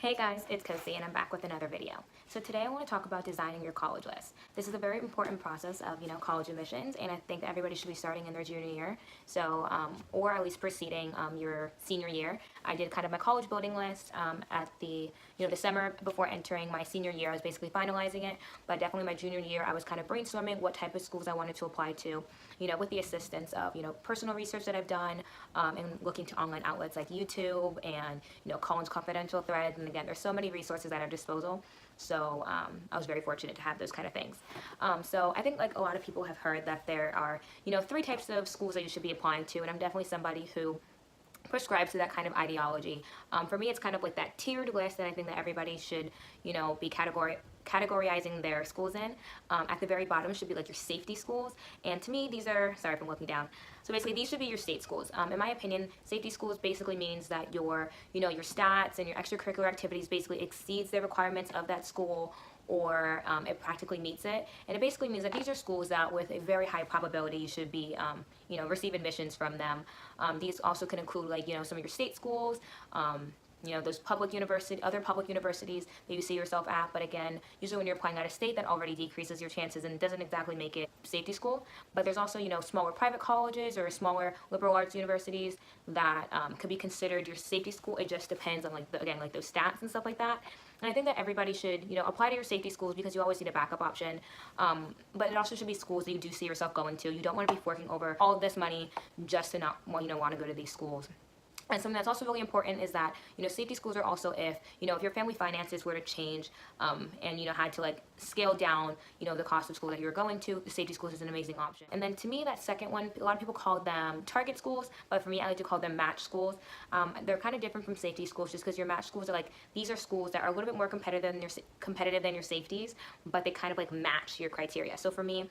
Hey guys, it's Kosi and I'm back with another video. So today I want to talk about designing your college list. This is a very important process of, college admissions, and I think that everybody should be starting in their junior year. So, or at least preceding your senior year. I did kind of my college building list at the summer before entering my senior year. I was basically finalizing it, but definitely my junior year I was kind of brainstorming what type of schools I wanted to apply to, with the assistance of, personal research that I've done and looking to online outlets like YouTube and, College Confidential threads. And again, there's so many resources at our disposal. So I was very fortunate to have those kind of things. So I think like a lot of people have heard that there are, three types of schools that you should be applying to. And I'm definitely somebody who prescribes to that kind of ideology. For me, it's kind of like that tiered list that I think that everybody should, be categorizing their schools in. At the very bottom should be like your safety schools. And to me, these are, sorry if I'm looking down. So basically these should be your state schools. In my opinion, safety schools basically means that your stats and your extracurricular activities basically exceeds the requirements of that school, or it practically meets it. And it basically means that these are schools that with a very high probability you should be, receive admissions from them. These also can include like, some of your state schools, those other public universities that you see yourself at. But again, usually when you're applying out of state, that already decreases your chances and doesn't exactly make it safety school. But there's also, smaller private colleges or smaller liberal arts universities that could be considered your safety school. It just depends on like those stats and stuff like that. And I think that everybody should, apply to your safety schools because you always need a backup option. But it also should be schools that you do see yourself going to. You don't want to be forking over all of this money just to not, want to go to these schools. And something that's also really important is that, safety schools are also if your family finances were to change and, had to like scale down, the cost of school that you're going to, the safety schools is an amazing option. And then to me, that second one, a lot of people call them target schools, but for me, I like to call them match schools. They're kind of different from safety schools just because your match schools are like, these are schools that are a little bit more competitive than your safeties, but they kind of like match your criteria. So for me,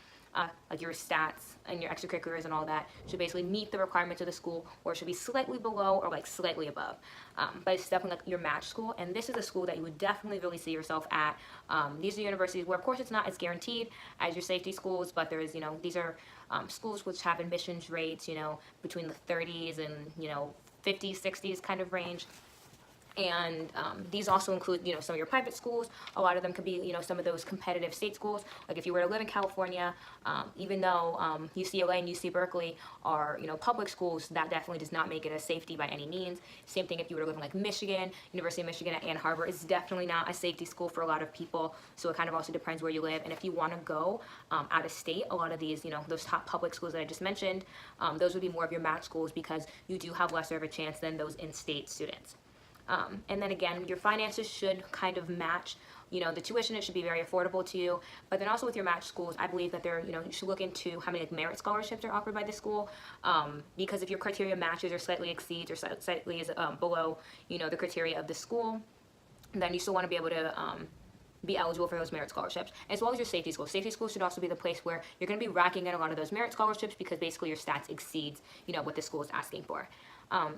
like your stats and your extracurriculars and all that should basically meet the requirements of the school, or it should be slightly below or like slightly above. But it's definitely like your match school, and this is a school that you would definitely really see yourself at. These are universities where, of course, it's not as guaranteed as your safety schools, but there is, these are schools which have admissions rates, between the 30s and 50s, 60s kind of range. And these also include, some of your private schools. A lot of them could be, some of those competitive state schools. Like if you were to live in California, even though UCLA and UC Berkeley are, public schools, that definitely does not make it a safety by any means. Same thing if you were to live in like Michigan. University of Michigan at Ann Arbor is definitely not a safety school for a lot of people. So it kind of also depends where you live. And if you want to go out of state, a lot of these, those top public schools that I just mentioned, those would be more of your match schools because you do have lesser of a chance than those in-state students. And then again, your finances should kind of match, the tuition. It should be very affordable to you. But then also with your match schools, I believe that you should look into how many like merit scholarships are offered by the school. Because if your criteria matches or slightly exceeds or slightly is below, the criteria of the school, then you still want to be able to be eligible for those merit scholarships, as well as your safety schools. Safety schools should also be the place where you're going to be racking in a lot of those merit scholarships because basically your stats exceeds, what the school is asking for.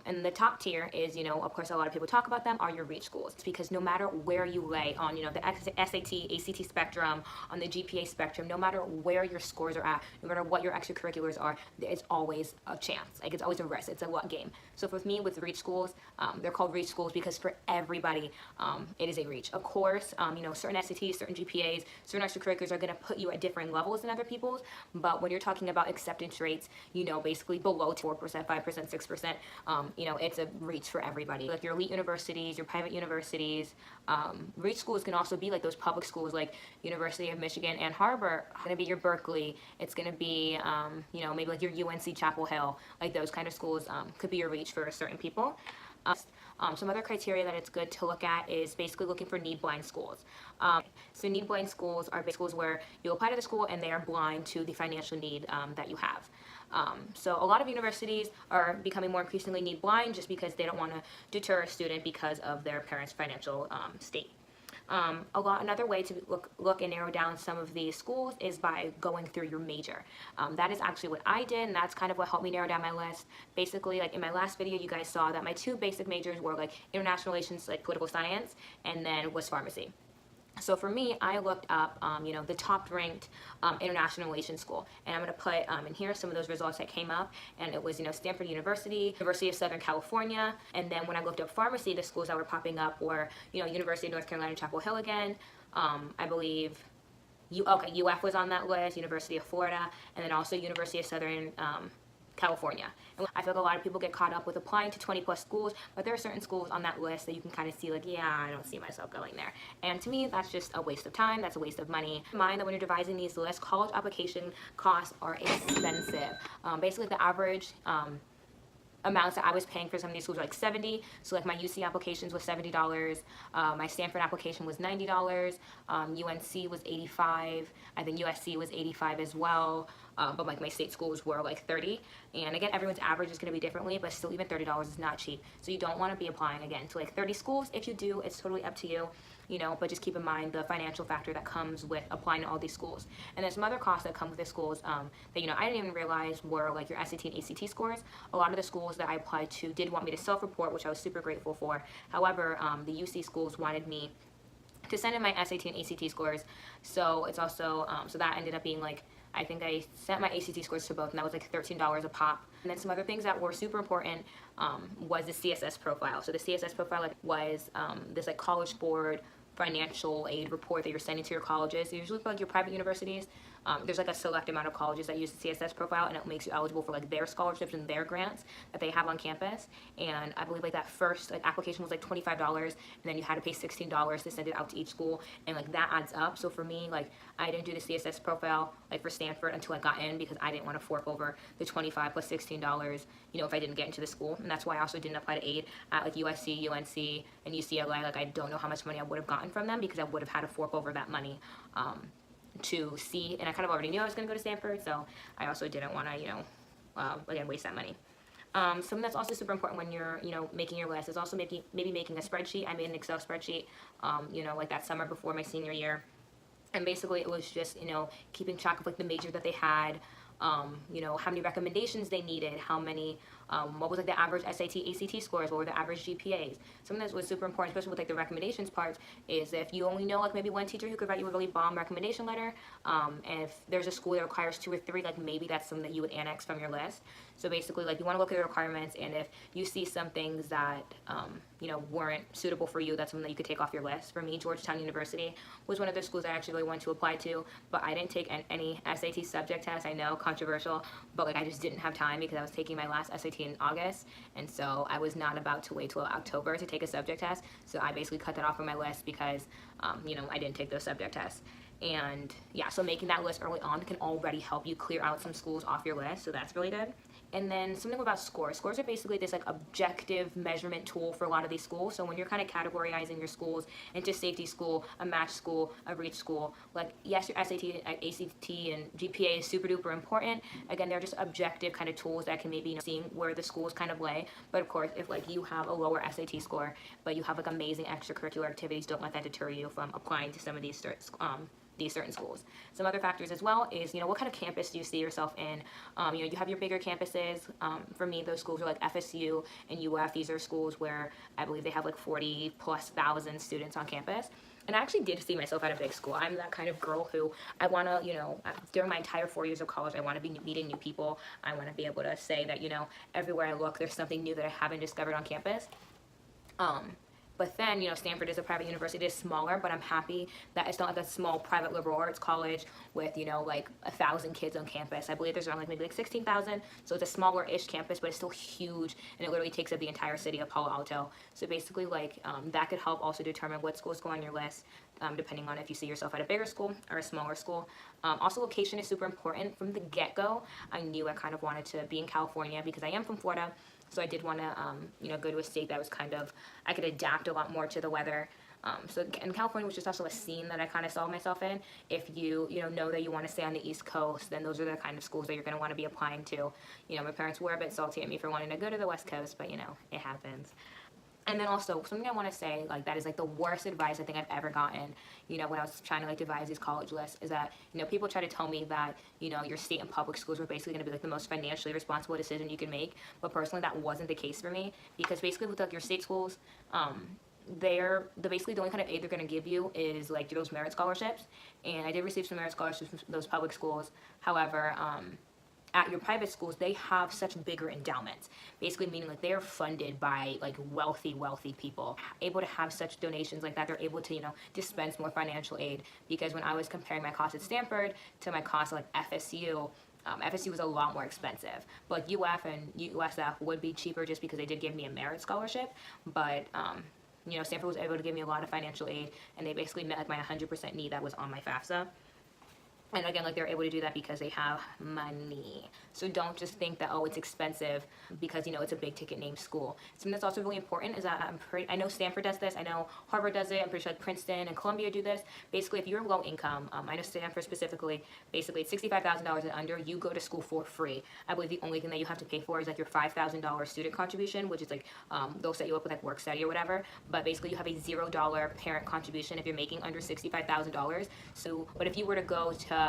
And the top tier is, of course, a lot of people talk about them, are your reach schools. It's because no matter where you lay on, the SAT, ACT spectrum, on the GPA spectrum, no matter where your scores are at, no matter what your extracurriculars are, it's always a chance. Like it's always a risk. It's a luck game. So with me, with reach schools, they're called reach schools because for everybody, it is a reach. Of course, certain SATs, certain GPAs, certain extracurriculars are going to put you at different levels than other people's. But when you're talking about acceptance rates, basically below 4%, 5%, 6%, it's a reach for everybody. Like your elite universities, your private universities, reach schools can also be like those public schools like University of Michigan, Ann Arbor. It's going to be your Berkeley. It's going to be, maybe like your UNC Chapel Hill. Like those kind of schools could be your reach for certain people. Some other criteria that it's good to look at is basically looking for need-blind schools. So need-blind schools are schools where you apply to the school and they are blind to the financial need that you have. So a lot of universities are becoming more increasingly need-blind just because they don't want to deter a student because of their parents' financial state. Another way to look and narrow down some of these schools is by going through your major. That is actually what I did, and that's kind of what helped me narrow down my list. Basically, like in my last video, you guys saw that my two basic majors were like international relations, like political science, and then was pharmacy. So for me, I looked up, the top ranked international relations school, and I'm going to put in here some of those results that came up, and it was, Stanford University, University of Southern California, and then when I looked up pharmacy, the schools that were popping up were, University of North Carolina, Chapel Hill again, I believe, UF was on that list, University of Florida, and then also University of Southern California. And I feel like a lot of people get caught up with applying to 20 plus schools, but there are certain schools on that list that you can kind of see like, yeah, I don't see myself going there. And to me, that's just a waste of time. That's a waste of money. Keep in mind that when you're devising these lists, college application costs are expensive. Basically, the average amounts that I was paying for some of these schools were like 70. So like my UC applications was $70. My Stanford application was $90. UNC was 85. I think USC was 85 as well. But like my state schools were like 30. And again, everyone's average is going to be differently, but still even $30 is not cheap. So you don't want to be applying again to like 30 schools. If you do, it's totally up to you. But just keep in mind the financial factor that comes with applying to all these schools. And there's some other costs that come with the schools that, I didn't even realize were like your SAT and ACT scores. A lot of the schools that I applied to did want me to self-report, which I was super grateful for. However, the UC schools wanted me to send in my SAT and ACT scores. So it's also, so that ended up being like, I think I sent my ACT scores to both, and that was like $13 a pop. And then some other things that were super important was the CSS profile. So the CSS profile was this like College Board financial aid report that you're sending to your colleges. So usually for like your private universities, there's like a select amount of colleges that use the CSS profile, and it makes you eligible for like their scholarships and their grants that they have on campus. And I believe like that first like application was like $25, and then you had to pay $16 to send it out to each school, and like that adds up. So for me, like I didn't do the CSS profile like for Stanford until I got in, because I didn't want to fork over the $25 plus $16, if I didn't get into the school. And that's why I also didn't apply to aid at like USC, UNC, and UCLA. Like I don't know how much money I would have gotten from them, because I would have had to fork over that money to see, and I kind of already knew I was going to go to Stanford, so I also didn't want to, again, waste that money. Something that's also super important when you're, making your list is also maybe making a spreadsheet. I made an Excel spreadsheet, like that summer before my senior year, and basically it was just, keeping track of like the major that they had, how many recommendations they needed, how many, what was like the average SAT, ACT scores, what were the average GPAs. Something that was super important, especially with like the recommendations part, is if you only know like maybe one teacher who could write you a really bomb recommendation letter, and if there's a school that requires 2 or 3, like maybe that's something that you would annex from your list. So basically, like you want to look at the requirements, and if you see some things that weren't suitable for you, that's something that you could take off your list. For me, Georgetown University was one of the schools I actually really wanted to apply to, but I didn't take any SAT subject test. I know, controversial, but like I just didn't have time because I was taking my last SAT in August, and so I was not about to wait till October to take a subject test. So I basically cut that off from my list because I didn't take those subject tests. And yeah, so making that list early on can already help you clear out some schools off your list, so that's really good. And then something about scores. Scores are basically this like objective measurement tool for a lot of these schools. So when you're kind of categorizing your schools into safety school, a match school, a reach school, like yes, your SAT, ACT, and GPA is super duper important. Again, they're just objective kind of tools that can maybe seeing where the schools kind of lay. But of course, if like you have a lower SAT score, but you have like amazing extracurricular activities, don't let that deter you from applying to some of these certain schools. Some other factors as well is, what kind of campus do you see yourself in? You have your bigger campuses. For me, those schools are like FSU and UF. These are schools where I believe they have like 40,000+ students on campus. And I actually did see myself at a big school. I'm that kind of girl who I want to, during my entire 4 years of college, I want to be meeting new people. I want to be able to say that, everywhere I look, there's something new that I haven't discovered on campus. But then, Stanford is a private university. It is smaller, but I'm happy that it's not like a small private liberal arts college with, like 1,000 kids on campus. I believe there's around maybe 16,000. So it's a smaller-ish campus, but it's still huge, and it literally takes up the entire city of Palo Alto. So basically, that could help also determine what schools go on your list, depending on if you see yourself at a bigger school or a smaller school. Also, location is super important. From the get-go, I knew I kind of wanted to be in California because I am from Florida. So I did want to, go to a state that was I could adapt a lot more to the weather. So in California was just also a scene that I kind of saw myself in. If you, know that you want to stay on the East Coast, then those are the kind of schools that you're going to want to be applying to. My parents were a bit salty at me for wanting to go to the West Coast, but, it happens. And then also, something I want to say, that is, the worst advice I think I've ever gotten, when I was trying to, devise these college lists, is that, people try to tell me that, your state and public schools were basically going to be, the most financially responsible decision you can make. But personally, that wasn't the case for me. Because basically with, your state schools, basically the only kind of aid they're going to give you is like those merit scholarships. And I did receive some merit scholarships from those public schools. However, at your private schools, they have such bigger endowments, basically meaning like they're funded by like wealthy people, able to have such donations like that. They're able to, dispense more financial aid, because when I was comparing my cost at Stanford to my cost at like FSU, FSU was a lot more expensive, but UF and USF would be cheaper just because they did give me a merit scholarship. But Stanford was able to give me a lot of financial aid, and they basically met like my 100% need that was on my FAFSA. And again, like they're able to do that because they have money. So don't just think that, oh, it's expensive because, it's a big ticket name school. Something that's also really important is that I know Stanford does this. I know Harvard does it. I'm pretty sure like Princeton and Columbia do this. Basically, if you're low income, I know Stanford specifically, basically it's $65,000 and under, you go to school for free. I believe the only thing that you have to pay for is like your $5,000 student contribution, which is like, they'll set you up with like work study or whatever. But basically you have a $0 parent contribution if you're making under $65,000. So, but if you were to go to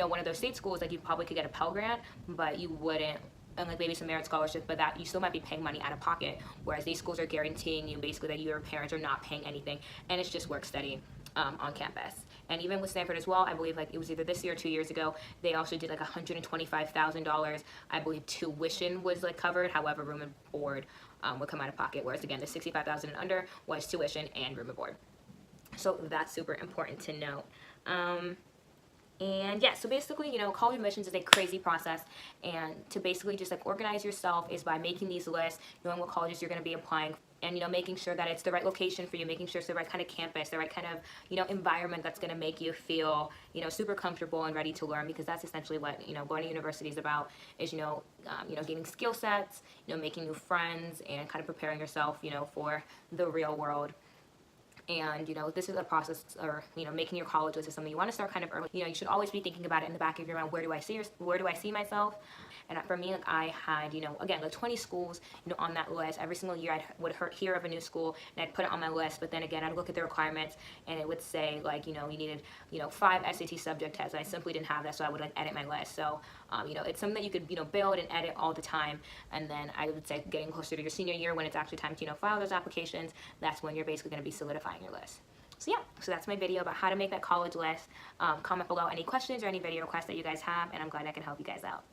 one of those state schools, like you probably could get a Pell Grant, but you wouldn't, and like maybe some merit scholarship, but that you still might be paying money out of pocket. Whereas these schools are guaranteeing you basically that your parents are not paying anything, and it's just work study on campus. And even with Stanford as well, I believe like it was either this year or 2 years ago, they also did like $125,000. I believe tuition was like covered. However, room and board would come out of pocket. Whereas again, the $65,000 and under was tuition and room and board. So that's super important to note. And yeah, so basically, college admissions is a crazy process, and to basically just like organize yourself is by making these lists, knowing what colleges you're going to be applying, and making sure that it's the right location for you, making sure it's the right kind of campus, the right kind of environment that's going to make you feel super comfortable and ready to learn, because that's essentially what going to university is about, is gaining skill sets, making new friends, and kind of preparing yourself for the real world. And this is a process, or making your college list is something you want to start kind of early. You should always be thinking about it in the back of your mind. Where do I see myself? And for me, like I had again like 20 schools on that list. Every single year I would hear of a new school and I'd put it on my list. But then again, I'd look at the requirements and it would say like you needed 5 SAT subject tests. And I simply didn't have that, so I would like edit my list. So it's something that you could build and edit all the time. And then I would say getting closer to your senior year, when it's actually time to file those applications, that's when you're basically going to be solidifying your list. So yeah, so that's my video about how to make that college list. Comment below any questions or any video requests that you guys have, and I'm glad I can help you guys out.